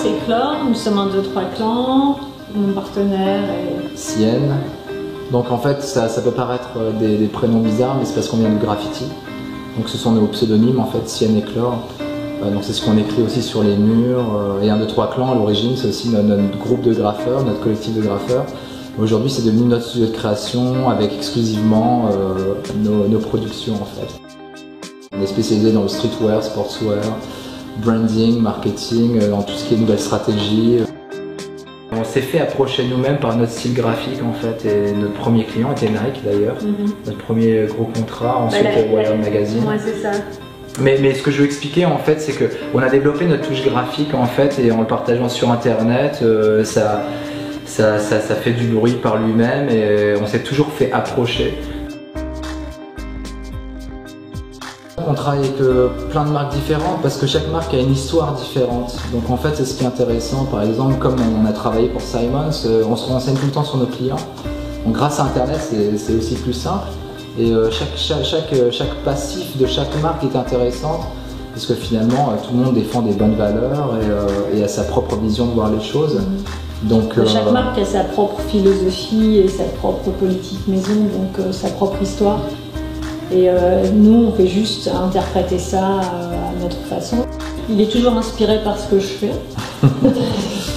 c'est Chlore, nous sommes un 2-3 clans, mon partenaire est... Sienne. Donc en fait, ça peut paraître des prénoms bizarres, mais c'est parce qu'on vient de graffiti. Donc ce sont nos pseudonymes en fait, Sienne et Chlore. Donc c'est ce qu'on écrit aussi sur les murs. Et un 2-3 clans à l'origine, c'est aussi notre groupe de graffeurs, notre collectif de graffeurs. Aujourd'hui, c'est devenu notre studio de création avec exclusivement nos productions en fait. On est spécialisé dans le streetwear, sportswear, branding, marketing, dans tout ce qui est nouvelle stratégie. On s'est fait approcher nous-mêmes par notre style graphique en fait, et notre premier client était Nike d'ailleurs, notre premier gros contrat, ensuite Wired Magazine. Ouais, c'est ça. Mais ce que je veux expliquer en fait, c'est qu'on a développé notre touche graphique en fait, et en le partageant sur internet, ça fait du bruit par lui-même et on s'est toujours fait approcher. On travaille avec plein de marques différentes parce que chaque marque a une histoire différente. Donc en fait c'est ce qui est intéressant. Par exemple, comme on a travaillé pour Simons, on se renseigne tout le temps sur nos clients. Donc grâce à internet c'est aussi plus simple. Et chaque passif de chaque marque est intéressante parce que finalement tout le monde défend des bonnes valeurs et a sa propre vision de voir les choses. Donc, chaque marque a sa propre philosophie et sa propre politique maison, donc sa propre histoire. Et nous, on fait juste interpréter ça à notre façon. Il est toujours inspiré par ce que je fais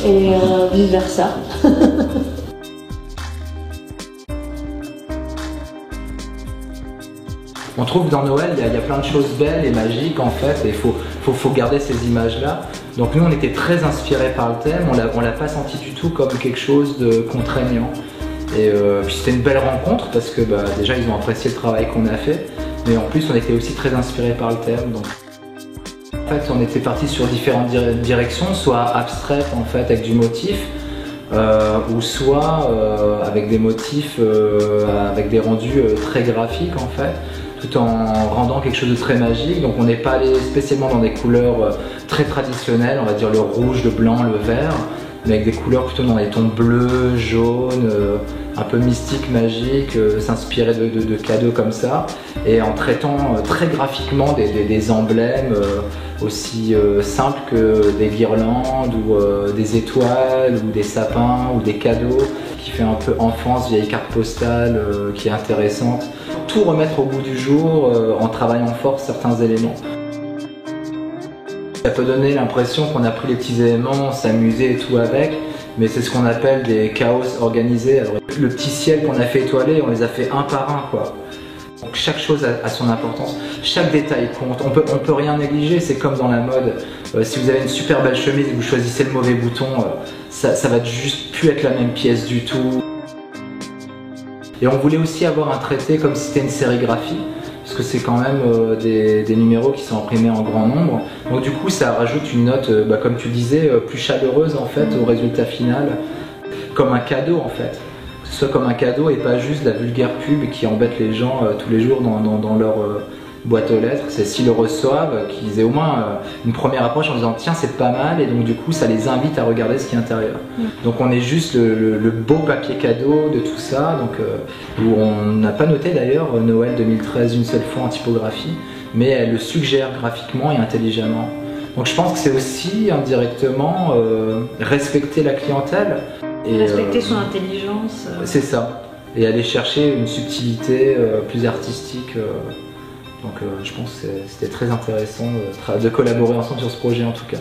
et vice versa. On trouve dans Noël, il y a plein de choses belles et magiques en fait, et il faut garder ces images-là. Donc nous, on était très inspirés par le thème, on l'a pas senti du tout comme quelque chose de contraignant. Et puis c'était une belle rencontre parce que déjà ils ont apprécié le travail qu'on a fait, mais en plus on était aussi très inspirés par le thème. Donc en fait on était parti sur différentes directions, soit abstraites en fait avec du motif, ou soit avec des motifs, avec des rendus très graphiques en fait, tout en rendant quelque chose de très magique. Donc on n'est pas allé spécialement dans des couleurs très traditionnelles, on va dire le rouge, le blanc, le vert, mais avec des couleurs plutôt dans les tons bleus, jaunes, un peu mystiques, magiques, s'inspirer de cadeaux comme ça, et en traitant très graphiquement des emblèmes aussi simples que des guirlandes ou des étoiles ou des sapins ou des cadeaux, qui fait un peu enfance, vieille carte postale qui est intéressante. Tout remettre au goût du jour en travaillant fort certains éléments. Ça peut donner l'impression qu'on a pris les petits éléments, s'amuser et tout avec, mais c'est ce qu'on appelle des chaos organisés. Alors, le petit ciel qu'on a fait étoiler, on les a fait un par un quoi. Donc chaque chose a son importance, chaque détail compte, on peut rien négliger, c'est comme dans la mode. Si vous avez une super belle chemise et vous choisissez le mauvais bouton, ça va juste plus être la même pièce du tout. Et on voulait aussi avoir un traité comme si c'était une sérigraphie, parce que c'est quand même des numéros qui sont imprimés en grand nombre. Donc du coup ça rajoute une note, comme tu disais, plus chaleureuse en fait au résultat final, comme un cadeau en fait. Que ce soit comme un cadeau et pas juste la vulgaire pub qui embête les gens tous les jours dans leur boîte aux lettres. C'est s'ils le reçoivent, qu'ils aient au moins une première approche en disant tiens c'est pas mal, et donc du coup ça les invite à regarder ce qui est à l'intérieur. Donc on est juste le beau papier cadeau de tout ça, donc, où on n'a pas noté d'ailleurs Noël 2013 une seule fois en typographie, mais elle le suggère graphiquement et intelligemment. Donc je pense que c'est aussi indirectement respecter la clientèle. Et, respecter son intelligence. C'est ça, et aller chercher une subtilité plus artistique. Donc je pense que c'était très intéressant de collaborer ensemble sur ce projet en tout cas.